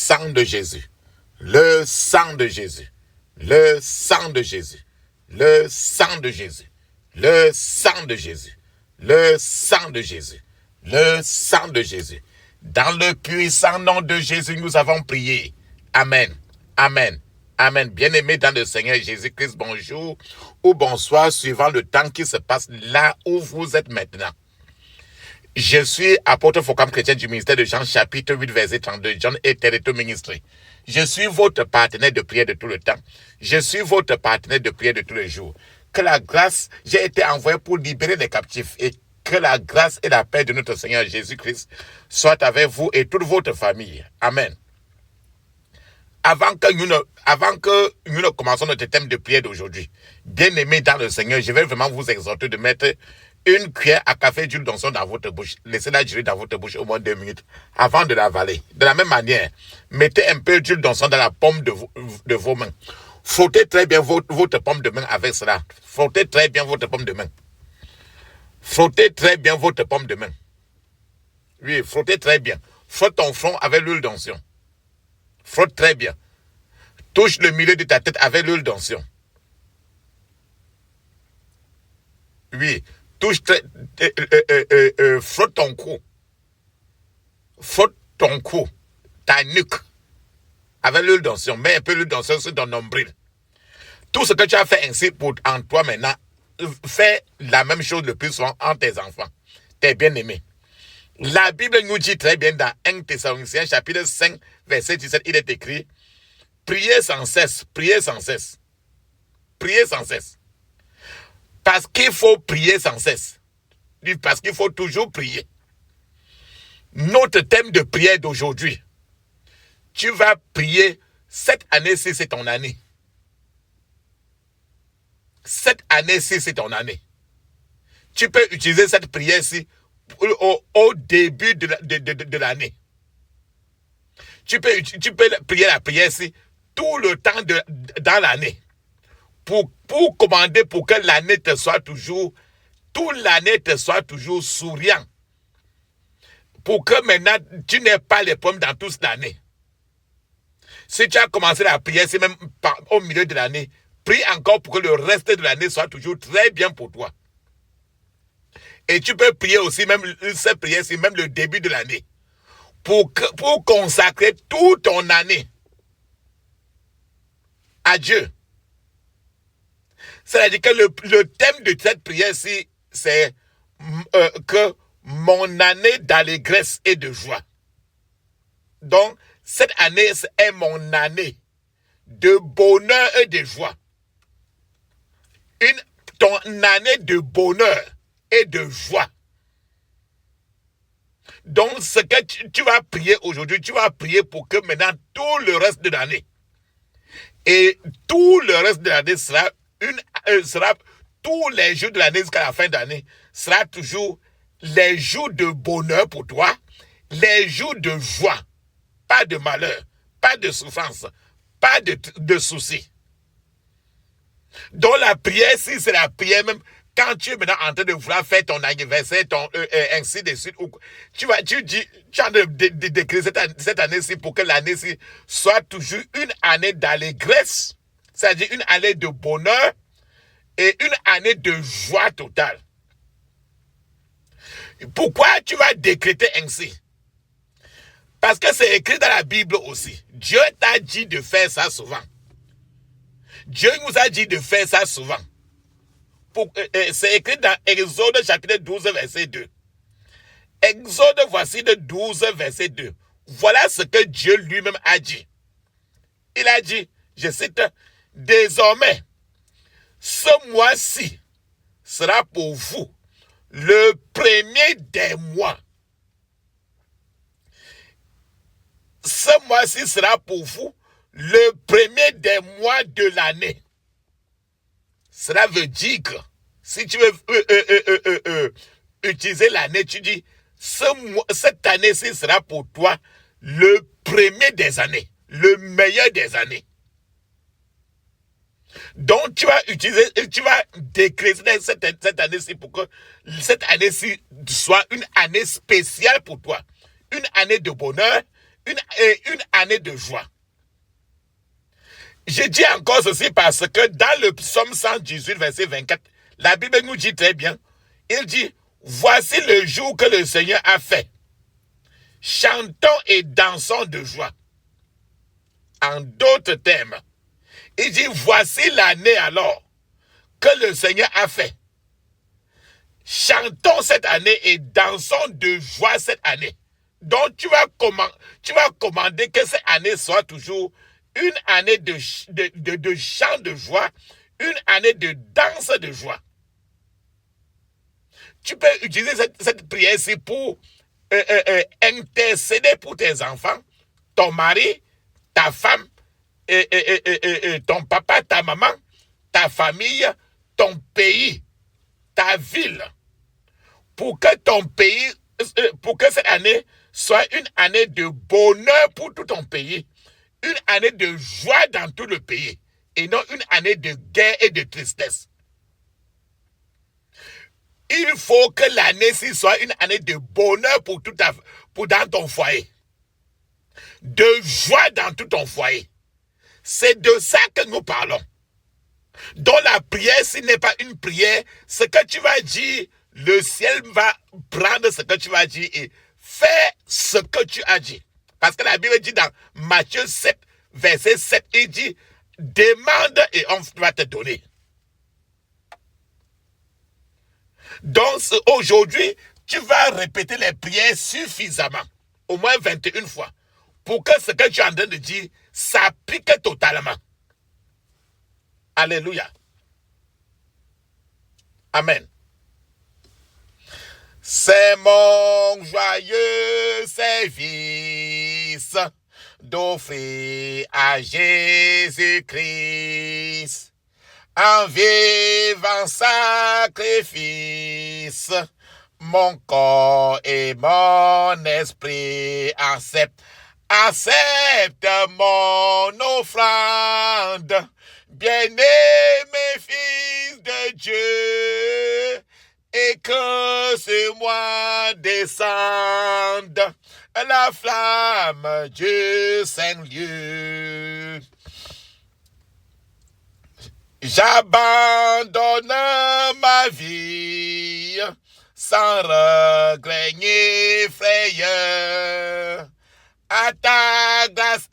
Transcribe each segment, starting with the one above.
sang de Jésus. Le sang de Jésus. Le sang de Jésus. Le sang de Jésus. Le sang de Jésus. Le sang de Jésus. Le sang de Jésus. Dans le puissant nom de Jésus, nous avons prié. Amen. Amen. Amen. Bien-aimés dans le Seigneur Jésus-Christ, bonjour ou bonsoir, suivant le temps qui se passe là où vous êtes maintenant. Je suis apôtre Focam chrétien du ministère de Jean, chapitre 8, verset 32, John et Territory Ministry. Je suis votre partenaire de prière de tout le temps. Je suis votre partenaire de prière de tous les jours. Que la grâce, j'ai été envoyé pour libérer les captifs et que la grâce et la paix de notre Seigneur Jésus-Christ soient avec vous et toute votre famille. Amen. Avant que nous ne commençons notre thème de prière d'aujourd'hui, bien-aimés dans le Seigneur, je vais vraiment vous exhorter de mettre une cuillère à café d'huile d'onction dans votre bouche. Laissez-la durer dans votre bouche au moins 2 minutes avant de l'avaler. De la même manière, mettez un peu d'huile d'onction dans la paume de vos mains. Frottez très bien votre paume de main avec cela. Frottez très bien votre paume de main. Frottez très bien votre paume de main. Oui, frottez très bien. Frotte ton front avec l'huile d'onction. Frotte très bien. Touche le milieu de ta tête avec l'huile d'onction. Oui. Frotte ton cou. Frotte ton cou. Ta nuque. Avec l'huile d'onction. Mets un peu l'huile d'onction sur ton nombril. Tout ce que tu as fait ainsi en toi maintenant, fais la même chose le plus souvent en tes enfants. Tes bien-aimés. La Bible nous dit très bien dans 1 Thessaloniciens chapitre 5 verset 17, il est écrit: priez sans cesse, priez sans cesse. Priez sans cesse. Parce qu'il faut prier sans cesse. Parce qu'il faut toujours prier. Notre thème de prière d'aujourd'hui, tu vas prier cette année-ci, c'est ton année. Cette année-ci, c'est ton année. Tu peux utiliser cette prière-ci au début de l'année. Tu peux prier la prière-ci tout le temps dans l'année. Pour commander pour que l'année te soit toujours, toute l'année te soit toujours souriant. Pour que maintenant, tu n'aies pas les problèmes dans toute l'année. Si tu as commencé la prière, c'est même au milieu de l'année, prie encore pour que le reste de l'année soit toujours très bien pour toi. Et tu peux prier aussi, même cette prière-ci, même le début de l'année, pour consacrer toute ton année à Dieu. C'est-à-dire que le thème de cette prière-ci, c'est que mon année d'allégresse et de joie. Donc, cette année est mon année de bonheur et de joie. Ton année de bonheur et de joie. Donc, ce que tu vas prier aujourd'hui, tu vas prier pour que maintenant tout le reste de l'année, et tout le reste de l'année sera tous les jours de l'année jusqu'à la fin d'année, sera toujours les jours de bonheur pour toi, les jours de joie, pas de malheur, pas de souffrance, pas de soucis. Donc la prière, si c'est la prière même, quand tu es maintenant en train de vouloir faire ton anniversaire, ainsi de suite, tu as de décrire cette année-ci pour que l'année-ci soit toujours une année d'allégresse, c'est-à-dire une année de bonheur et une année de joie totale. Pourquoi tu vas décréter ainsi? Parce que c'est écrit dans la Bible aussi. Dieu t'a dit de faire ça souvent. Dieu nous a dit de faire ça souvent. C'est écrit dans Exode chapitre 12, verset 2. Exode, voici de 12, verset 2. Voilà ce que Dieu lui-même a dit. Il a dit, je cite, « Désormais, ce mois-ci sera pour vous le premier des mois. » Ce mois-ci sera pour vous le premier des mois de l'année. Cela veut dire que si tu veux utiliser l'année, tu dis cette année-ci sera pour toi le premier des années, le meilleur des années. Donc tu vas décréter cette année-ci pour que cette année-ci soit une année spéciale pour toi, une année de bonheur une année de joie. Je dis encore ceci parce que dans le psaume 118, verset 24, la Bible nous dit très bien, il dit, voici le jour que le Seigneur a fait. Chantons et dansons de joie. En d'autres termes, il dit, voici l'année alors que le Seigneur a fait. Chantons cette année et dansons de joie cette année. Donc tu vas commander que cette année soit toujours une année de chant de joie, une année de danse de joie. Tu peux utiliser cette prière-ci pour intercéder pour tes enfants, ton mari, ta femme, ton papa, ta maman, ta famille, ton pays, ta ville, pour que ton pays, pour que cette année soit une année de bonheur pour tout ton pays, une année de joie dans tout le pays, et non une année de guerre et de tristesse. Il faut que l'année-ci soit une année de bonheur pour dans ton foyer, de joie dans tout ton foyer. C'est de ça que nous parlons. Donc la prière, ce n'est pas une prière, ce que tu vas dire, le ciel va prendre ce que tu vas dire et faire ce que tu as dit. Parce que la Bible dit dans Matthieu 7, verset 7, il dit, demande et on va te donner. Donc aujourd'hui, tu vas répéter les prières suffisamment, au moins 21 fois, pour que ce que tu es en train de dire s'applique totalement. Alléluia. Amen. C'est mon joyeux service d'offrir à Jésus-Christ un vivant sacrifice. Mon corps et mon esprit acceptent mon offrande. Bien-aimé fils de Dieu, et que sur moi descende la flamme du Saint-Lieu. J'abandonne ma vie sans regret ni frayeur à ta grâce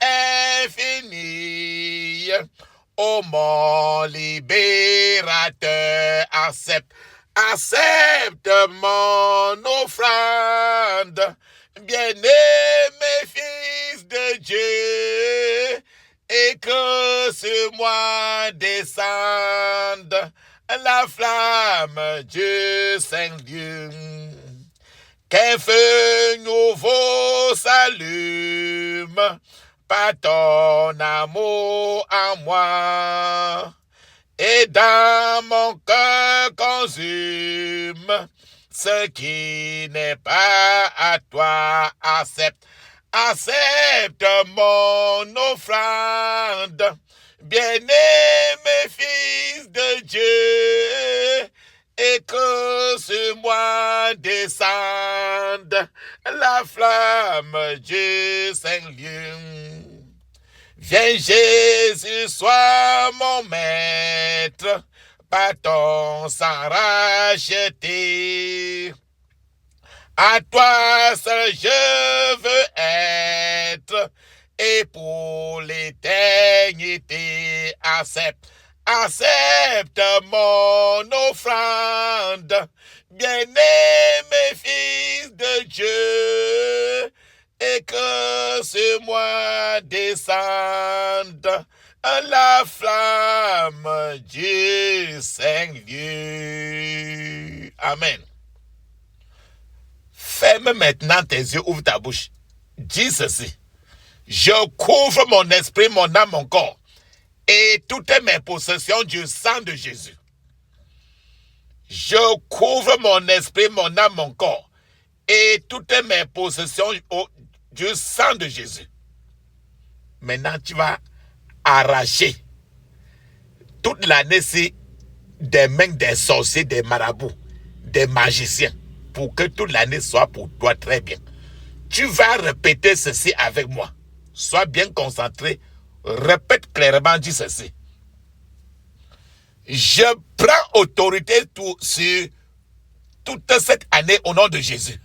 infinie. Ô mon libérateur, accepte mon offrande. Bien-aimé fils de Dieu, et que sur moi descende la flamme du Saint-Dieu. Qu'un feu nouveau s'allume par ton amour en moi, et dans mon cœur consume ce qui n'est pas à toi. Accepte mon offrande, bien-aimé fils de Dieu, et que sur moi descende la flamme du Saint-Lieu. Viens Jésus, sois mon maître, par ton sang racheté. À toi seul je veux être, et pour l'éternité accepte mon offrande, bien-aimé fils de Dieu, et que sur moi descende la flamme du Saint-Lieu. Amen. Ferme maintenant tes yeux, ouvre ta bouche. Dis ceci. Je couvre mon esprit, mon âme, mon corps et toutes mes possessions du sang de Jésus. Je couvre mon esprit, mon âme, mon corps et toutes mes possessions du sang de Jésus. Maintenant, tu vas arracher toute l'année-ci des mains des sorciers, des marabouts, des magiciens, pour que toute l'année soit pour toi très bien. Tu vas répéter ceci avec moi. Sois bien concentré. Répète clairement, dis ceci. Je prends autorité sur toute cette année au nom de Jésus.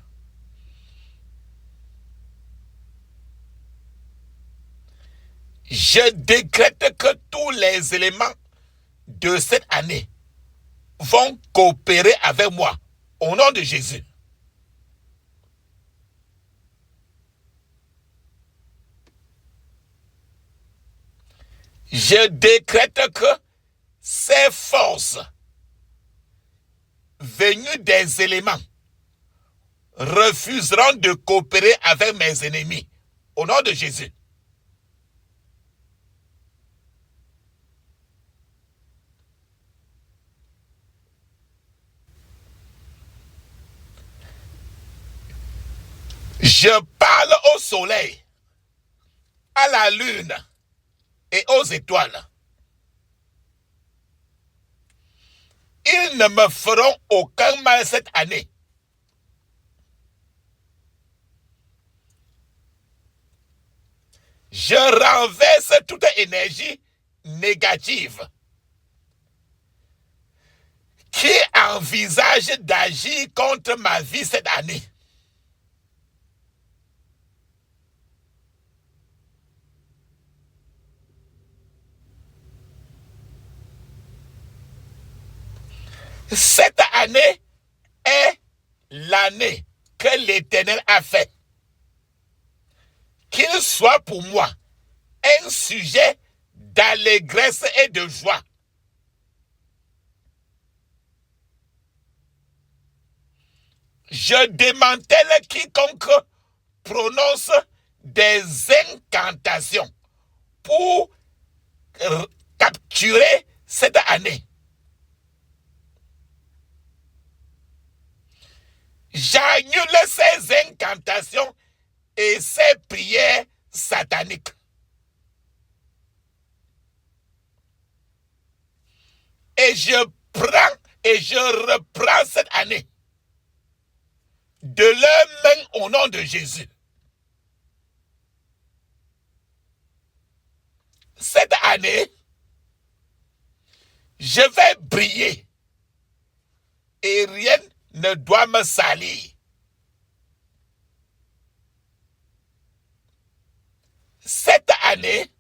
Je décrète que tous les éléments de cette année vont coopérer avec moi au nom de Jésus. Je décrète que ces forces venues des éléments refuseront de coopérer avec mes ennemis au nom de Jésus. Je parle au soleil, à la lune et aux étoiles. Ils ne me feront aucun mal cette année. Je renverse toute énergie négative qui envisage d'agir contre ma vie cette année. Cette année est l'année que l'Éternel a fait. Qu'il soit pour moi un sujet d'allégresse et de joie. Je démantèle quiconque prononce des incantations pour capturer cette année. J'annule ces incantations et ces prières sataniques. Et je prends et je reprends cette année de leurs mains au nom de Jésus. Cette année, je vais briller et rien ne doit me salir. Cette année,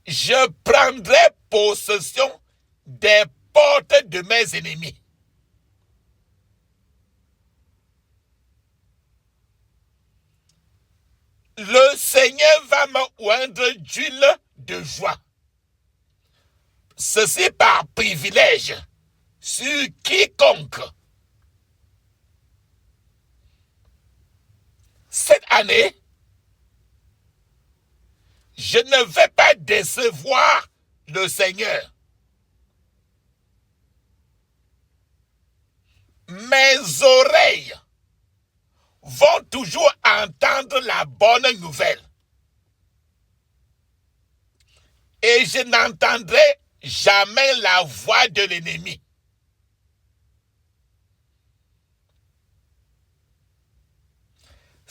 je prendrai possession des portes de mes ennemis. Le Seigneur va me oindre d'huile de joie. Ceci par privilège sur quiconque. Cette année, je ne vais pas décevoir le Seigneur. Mes oreilles vont toujours entendre la bonne nouvelle. Et je n'entendrai jamais la voix de l'ennemi.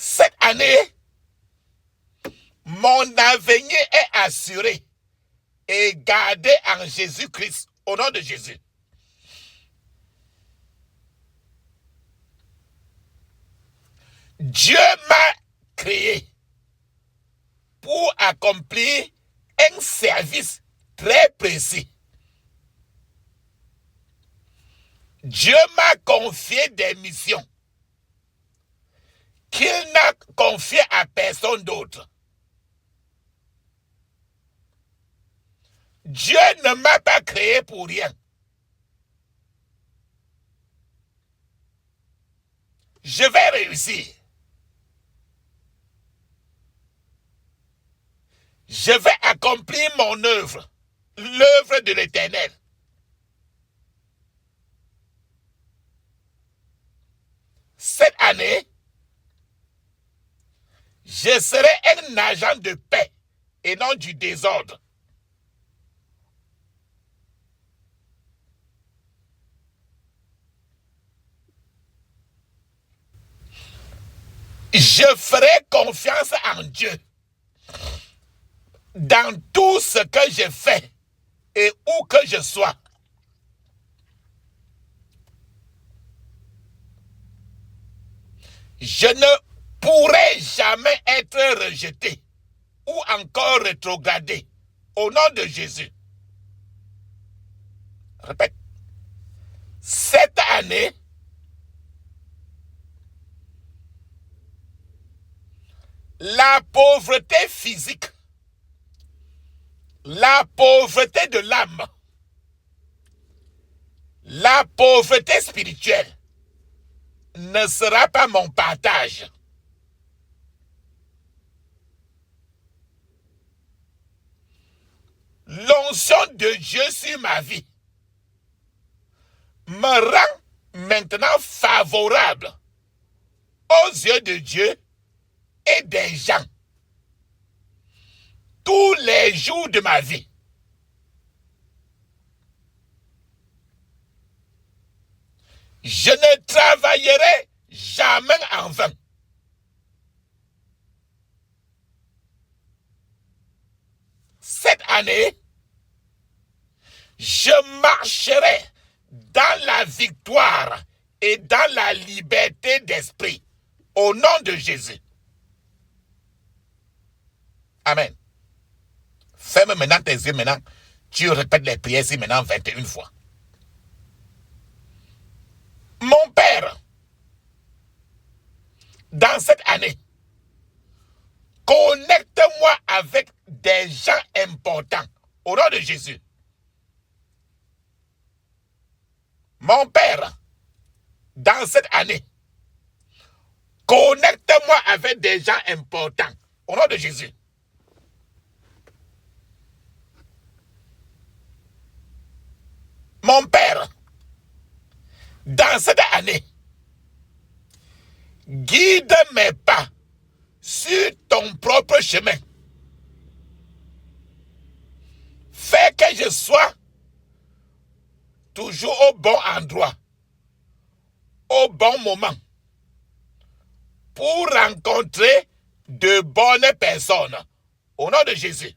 Cette année, mon avenir est assuré et gardé en Jésus-Christ, au nom de Jésus. Dieu m'a créé pour accomplir un service très précis. Dieu m'a confié des missions qu'il n'a confiées à personne d'autre. Dieu ne m'a pas créé pour rien. Je vais réussir. Je vais accomplir mon œuvre, l'œuvre de l'Éternel. Cette année, je serai un agent de paix et non du désordre. Je ferai confiance en Dieu dans tout ce que je fais et où que je sois. Je ne pourrai jamais être rejeté ou encore rétrogradé au nom de Jésus. Répète. Cette année, la pauvreté physique, la pauvreté de l'âme, la pauvreté spirituelle ne sera pas mon partage. L'onction de Dieu sur ma vie me rend maintenant favorable aux yeux de Dieu et des gens tous les jours de ma vie. Je ne travaillerai jamais en vain. Cette année, je marcherai dans la victoire et dans la liberté d'esprit au nom de Jésus. Amen. Ferme maintenant tes yeux maintenant. Tu répètes les prières ici maintenant 21 fois. Mon Père, dans cette année, connecte-moi avec des gens importants au nom de Jésus. Mon Père, dans cette année, connecte-moi avec des gens importants au nom de Jésus. Mon Père, dans cette année, guide mes pas sur ton propre chemin. Fais que je sois toujours au bon endroit, au bon moment, pour rencontrer de bonnes personnes. Au nom de Jésus.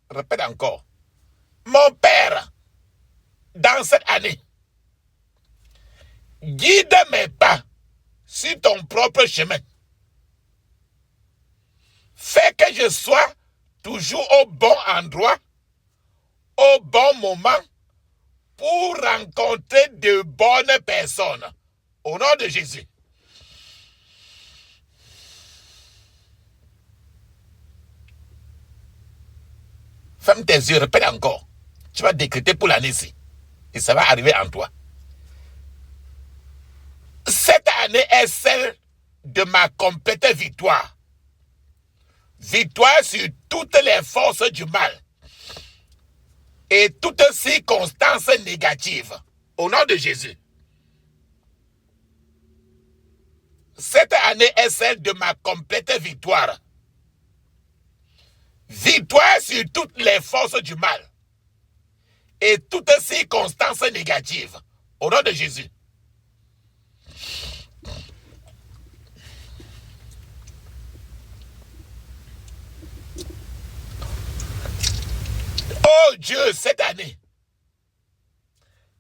Répète encore. Mon Père, dans cette année, guide mes pas sur ton propre chemin. Fais que je sois toujours au bon endroit, au bon moment, pour rencontrer de bonnes personnes. Au nom de Jésus. Ferme tes yeux, répète encore. Tu vas décréter pour l'année-ci. Et ça va arriver en toi. Cette année est celle de ma complète victoire. Victoire sur toutes les forces du mal et toutes circonstances négatives. Au nom de Jésus. Cette année est celle de ma complète victoire. Victoire sur toutes les forces du mal et toutes circonstances négatives. Au nom de Jésus. Oh Dieu, cette année,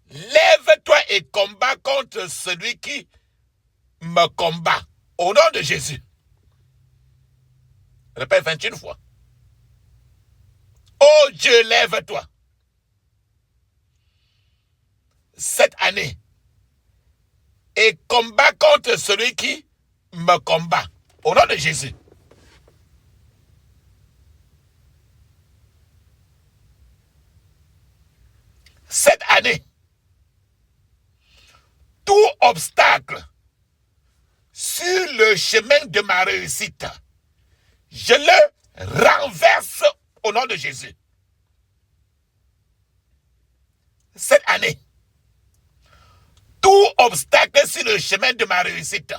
lève-toi et combat contre celui qui me combat. Au nom de Jésus. Répète 21 fois. Oh Dieu, lève-toi. Cette année, et combat contre celui qui me combat. Au nom de Jésus. Cette année, tout obstacle sur le chemin de ma réussite, je le renverse au nom de Jésus. Cette année, tout obstacle sur le chemin de ma réussite,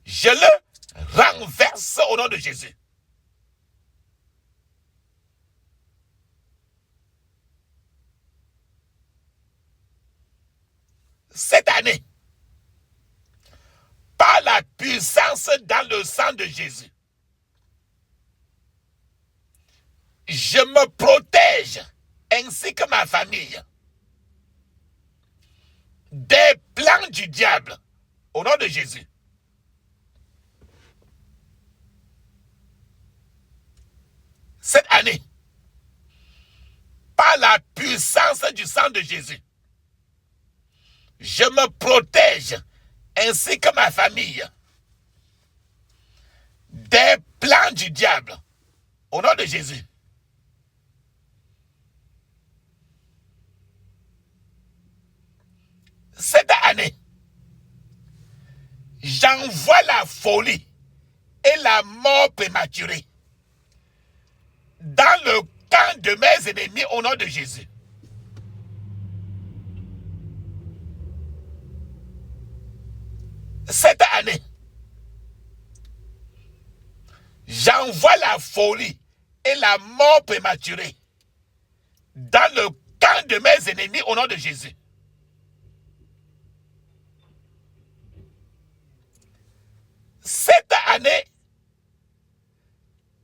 je le renverse au nom de Jésus. Cette année, la puissance dans le sang de Jésus, je me protège ainsi que ma famille des plans du diable au nom de Jésus. Cette année, par la puissance du sang de Jésus, je me protège ainsi que ma famille des plans du diable au nom de Jésus. Cette année, j'envoie la folie et la mort prématurée dans le camp de mes ennemis au nom de Jésus. Cette année, j'envoie la folie et la mort prématurée dans le camp de mes ennemis au nom de Jésus. Cette année,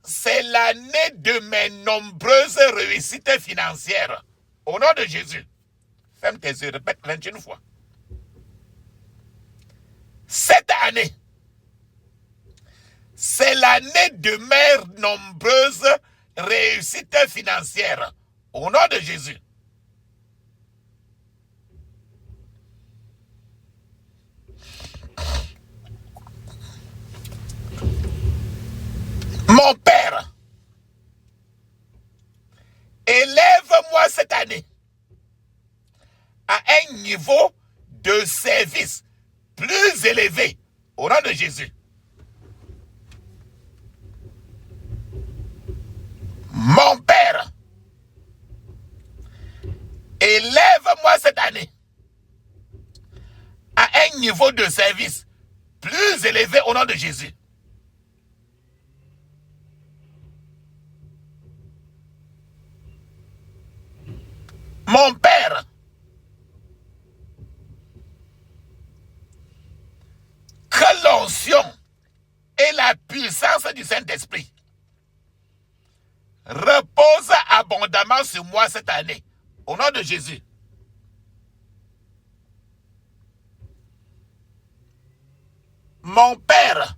c'est l'année de mes nombreuses réussites financières. Au nom de Jésus. Ferme tes yeux, répète 21 fois. Cette année, c'est l'année de mes nombreuses réussites financières. Au nom de Jésus. Mon Père, élève-moi cette année à un niveau de service plus élevé au nom de Jésus. Mon Père, élève-moi cette année à un niveau de service plus élevé au nom de Jésus. Mon Père, que l'onction et la puissance du Saint-Esprit reposent abondamment sur moi cette année, au nom de Jésus. Mon Père,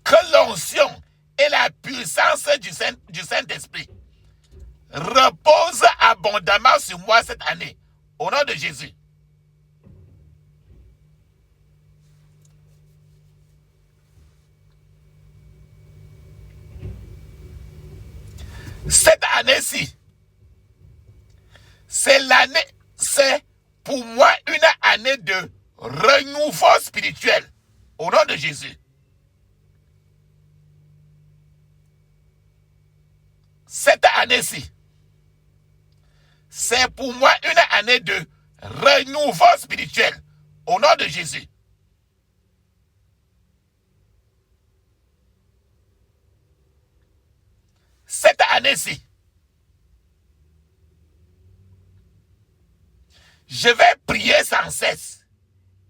que l'onction et la puissance du Saint-Esprit repose abondamment sur moi cette année, au nom de Jésus. Cette année-ci, c'est pour moi une année de renouveau spirituel, au nom de Jésus. Cette année-ci, c'est pour moi une année de renouveau spirituel, au nom de Jésus. Cette année-ci, je vais prier sans cesse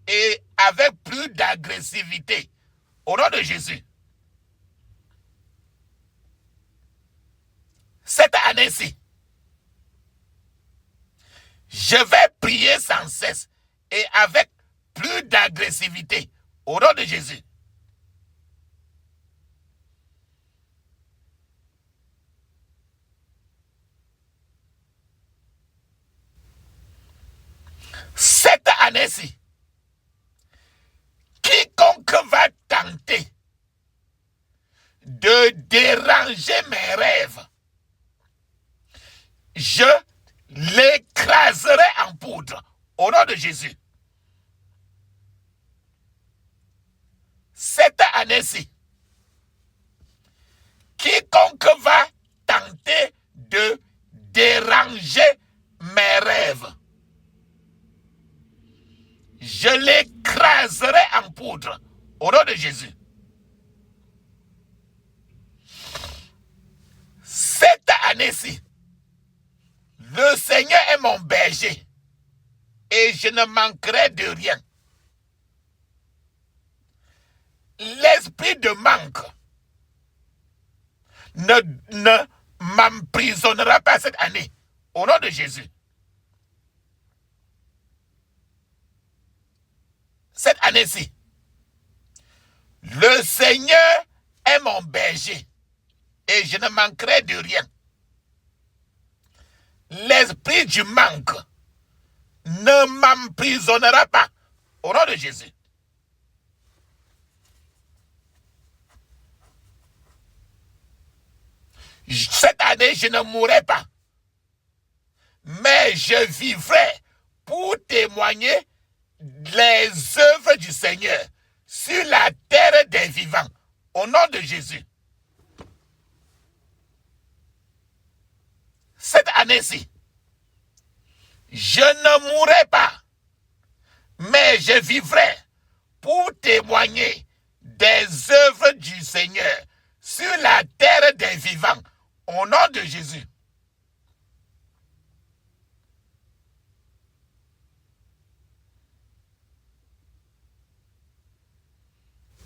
et avec plus d'agressivité, au nom de Jésus. Cette année-ci, je vais prier sans cesse et avec plus d'agressivité, au nom de Jésus. Cette année-ci, quiconque va tenter de déranger mes rêves, je l'écraserai en poudre au nom de Jésus. Cette année-ci, quiconque va tenter de déranger mes rêves, je l'écraserai en poudre au nom de Jésus. Cette année-ci, le Seigneur est mon berger et je ne manquerai de rien. l'esprit de manque ne m'emprisonnera pas cette année. Au nom de Jésus. Cette année-ci, le Seigneur est mon berger et je ne manquerai de rien. L'esprit du manque ne m'emprisonnera pas. Au nom de Jésus. Cette année, je ne mourrai pas. Mais je vivrai pour témoigner les œuvres du Seigneur sur la terre des vivants. Au nom de Jésus. Cette année-ci, je ne mourrai pas, mais je vivrai pour témoigner des œuvres du Seigneur sur la terre des vivants. Au nom de Jésus.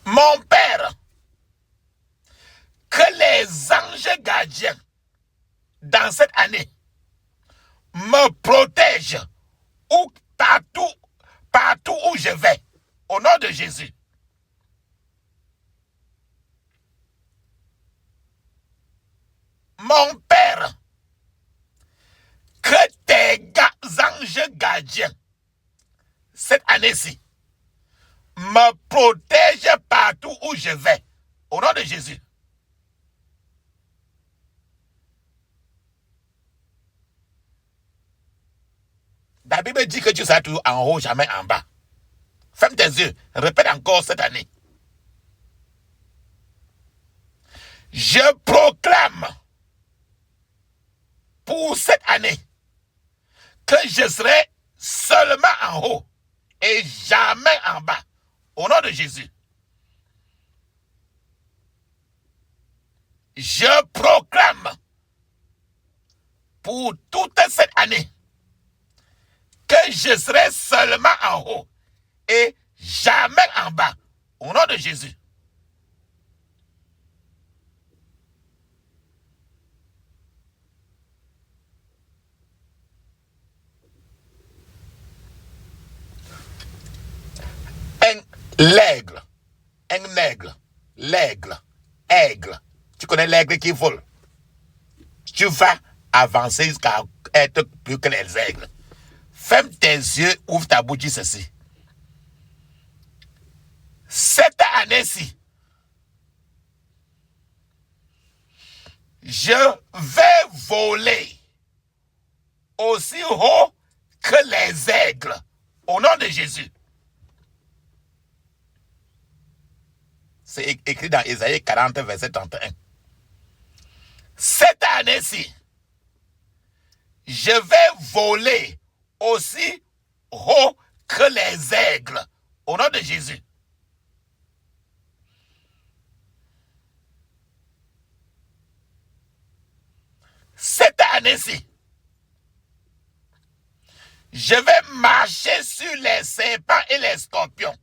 Mon Père, que les anges gardiens dans cette année me protègent partout où je vais. Au nom de Jésus. Mon Père, que tes anges gardiens cette année-ci me protègent partout où je vais. Au nom de Jésus. La Bible dit que Dieu sera toujours en haut, jamais en bas. Ferme tes yeux. Répète encore cette année. Je proclame pour cette année que je serai seulement en haut et jamais en bas. Au nom de Jésus. Je proclame pour toute cette année que je serai seulement en haut et jamais en bas. Au nom de Jésus. L'aigle, un aigle, aigle. Tu connais l'aigle qui vole. Tu vas avancer jusqu'à être plus que les aigles. Ferme tes yeux, ouvre ta bouche, dis ceci. Cette année-ci, je vais voler aussi haut que les aigles. Au nom de Jésus. C'est écrit dans Ésaïe 40, verset 31. Cette année-ci, je vais voler aussi haut que les aigles. Au nom de Jésus. Cette année-ci, je vais marcher sur les serpents et les scorpions.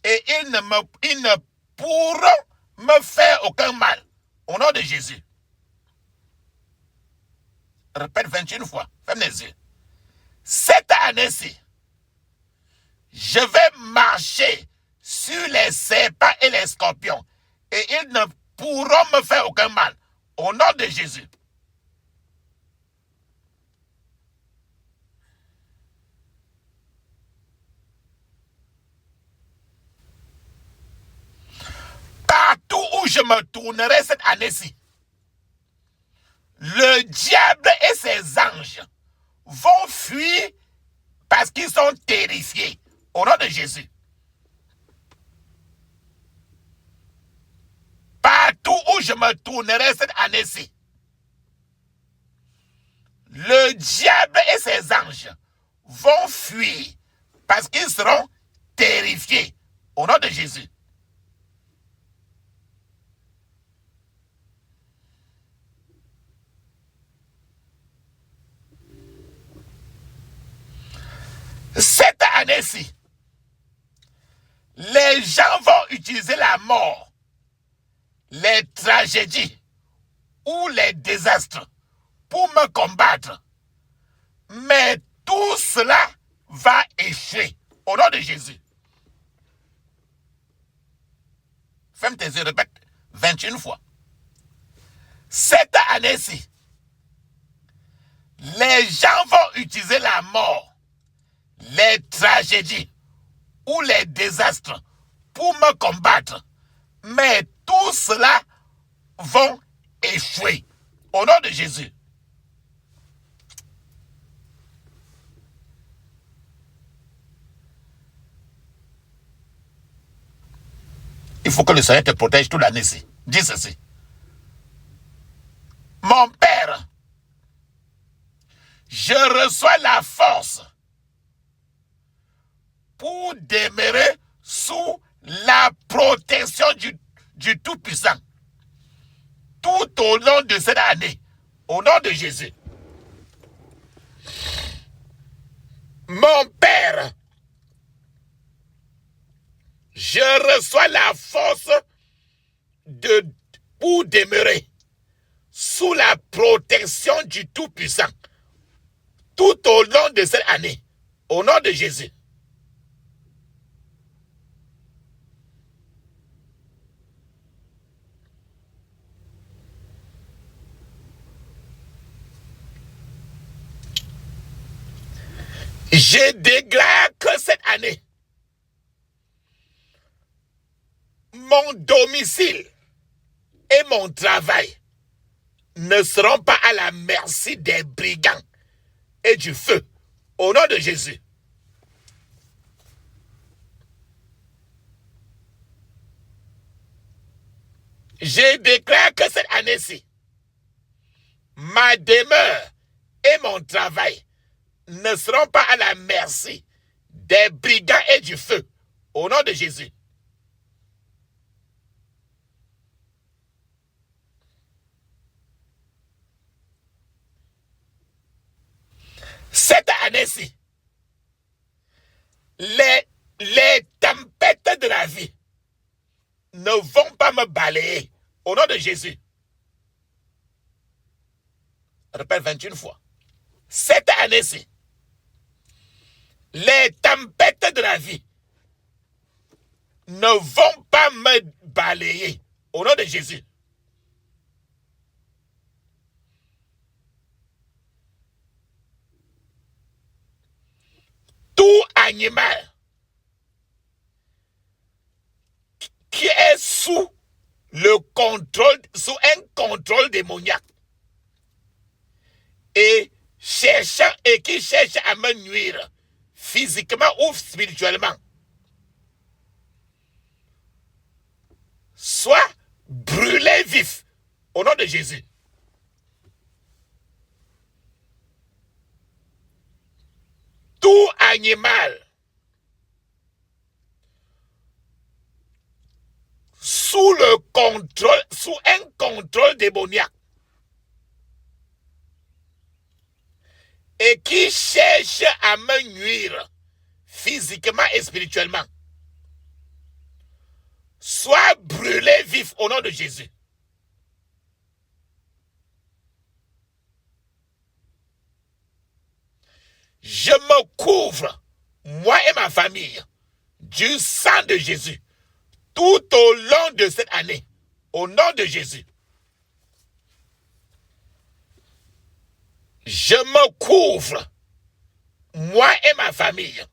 Et ils ne pourront me faire aucun mal. Au nom de Jésus. Répète 21 fois. Ferme les yeux. Cette année-ci, je vais marcher sur les serpents et les scorpions. Et ils ne pourront me faire aucun mal. Au nom de Jésus. Partout où je me tournerai cette année-ci, le diable et ses anges vont fuir parce qu'ils sont terrifiés. Au nom de Jésus. Partout où je me tournerai cette année-ci, le diable et ses anges vont fuir parce qu'ils seront terrifiés. Au nom de Jésus. Cette année-ci, les gens vont utiliser utilisé la mort, les tragédies ou les désastres pour me combattre, mais tout cela va échouer au nom de Jésus. Ferme tes yeux, répète 21 fois. Cette année-ci, les gens vont utiliser la mort, les tragédies ou les désastres pour me combattre, mais tout cela vont échouer au nom de Jésus. Il faut que le Seigneur te protège toute l'année-ci. Dis ceci. Mon Père, je reçois la force pour demeurer sous la protection du Tout-Puissant tout au long de cette année, au nom de Jésus. Mon Père, je reçois la force pour demeurer sous la protection du Tout-Puissant tout au long de cette année, au nom de Jésus. Je déclare que cette année, mon domicile et mon travail ne seront pas à la merci des brigands et du feu, au nom de Jésus. Je déclare que cette année-ci, ma demeure et mon travail ne seront pas à la merci des brigands et du feu, au nom de Jésus. Cette année-ci, les tempêtes de la vie ne vont pas me balayer, au nom de Jésus. Répète 21 fois. Cette année-ci, les tempêtes de la vie ne vont pas me balayer, au nom de Jésus. Tout animal qui est sous un contrôle démoniaque et qui cherche à me nuire physiquement ou spirituellement, soit brûlé vif au nom de Jésus. Tout animal sous un contrôle démoniaque et qui cherche à me nuire physiquement et spirituellement, soit brûlé vif au nom de Jésus. Je me couvre, moi et ma famille, du sang de Jésus tout au long de cette année, au nom de Jésus. Je me couvre, moi et ma famille,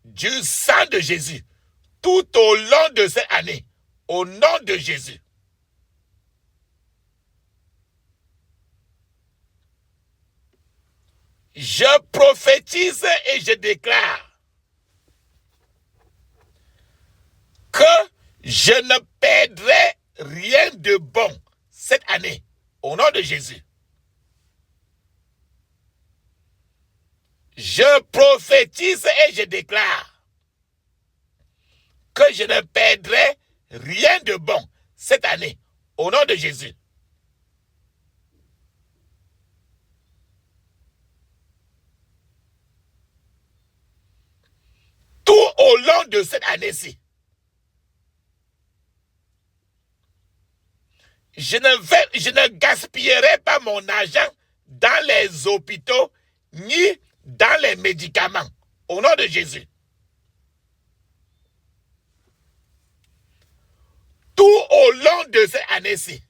du sang de Jésus tout au long de cette année, au nom de Jésus. Je prophétise et je déclare que je ne perdrai rien de bon cette année, au nom de Jésus. Je prophétise et je déclare que je ne perdrai rien de bon cette année, au nom de Jésus. Tout au long de cette année-ci, je ne gaspillerai pas mon argent dans les hôpitaux ni dans les médicaments. Au nom de Jésus. Tout au long de cette année-ci,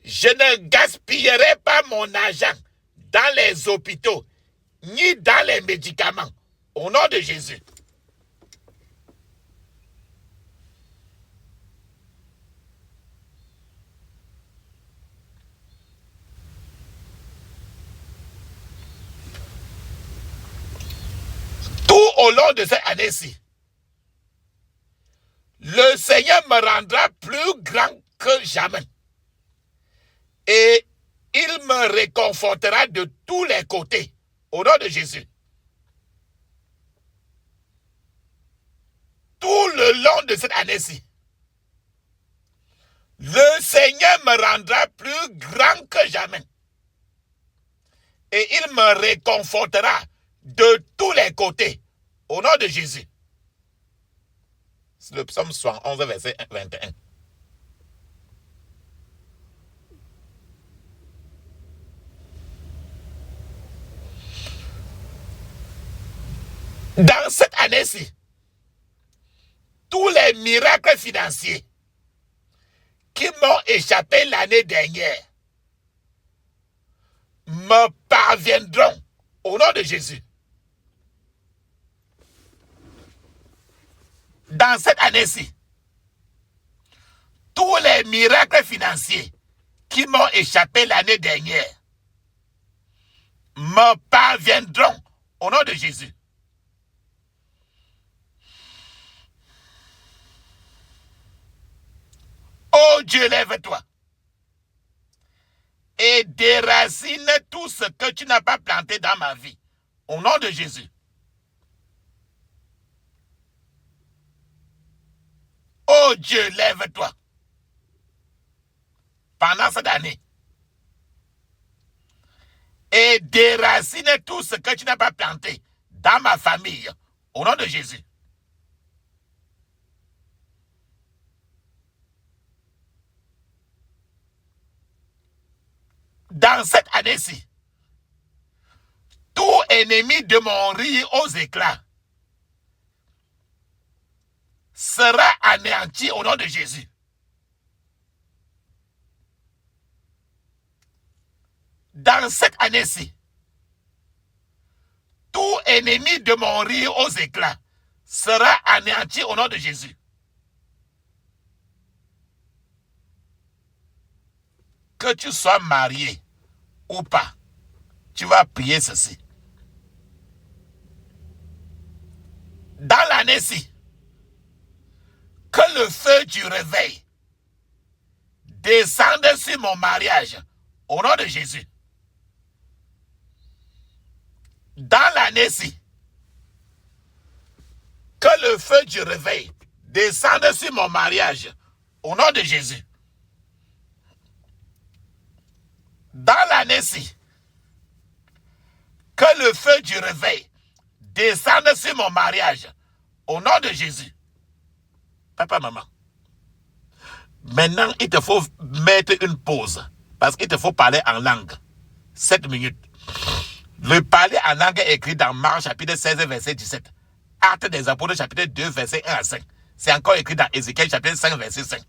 je ne gaspillerai pas mon argent dans les hôpitaux ni dans les médicaments. Au nom de Jésus. Tout au long de cette année-ci, le Seigneur me rendra plus grand que jamais. Et il me réconfortera de tous les côtés. Au nom de Jésus. Tout le long de cette année-ci, le Seigneur me rendra plus grand que jamais. Et il me réconfortera de tous les côtés. Au nom de Jésus. C'est le psaume 71, verset 21. Dans cette année-ci, tous les miracles financiers qui m'ont échappé l'année dernière me parviendront au nom de Jésus. Dans cette année-ci, tous les miracles financiers qui m'ont échappé l'année dernière me parviendront au nom de Jésus. Oh Dieu, lève-toi et déracine tout ce que tu n'as pas planté dans ma vie. Au nom de Jésus. Oh Dieu, lève-toi. Pendant cette année. Et déracine tout ce que tu n'as pas planté dans ma famille. Au nom de Jésus. Dans cette année-ci, tout ennemi de mon rire aux éclats sera anéanti au nom de Jésus. Dans cette année-ci, tout ennemi de mon rire aux éclats sera anéanti au nom de Jésus. Que tu sois marié ou pas, tu vas prier ceci. Dans l'année-ci, que le feu du réveil descende sur mon mariage au nom de Jésus. Dans l'année-ci, que le feu du réveil descende sur mon mariage au nom de Jésus. Dans l'année-ci, que le feu du réveil descende sur mon mariage au nom de Jésus. Papa, maman, maintenant il te faut mettre une pause parce qu'il te faut parler en langue. 7 minutes. Le parler en langue est écrit dans Marc chapitre 16 verset 17. Actes des apôtres chapitre 2 verset 1 à 5. C'est encore écrit dans Ézéchiel chapitre 5 verset 5.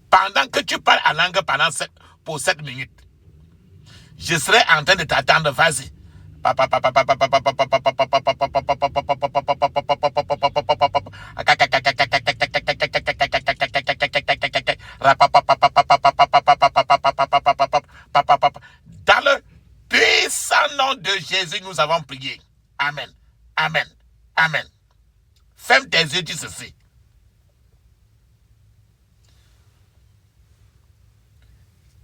Pendant que tu parles en langue pour 7 minutes, je serai en train de t'attendre. Vas-y. Dans le puissant nom de Jésus, nous avons prié. Amen. Amen. Amen. Ferme tes yeux, dis ceci.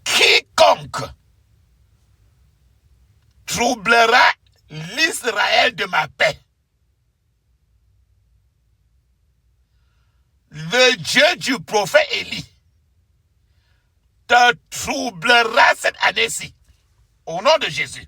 Quiconque troublera l'Israël de ma paix, le Dieu du prophète Élie te troublera cette année-ci, au nom de Jésus.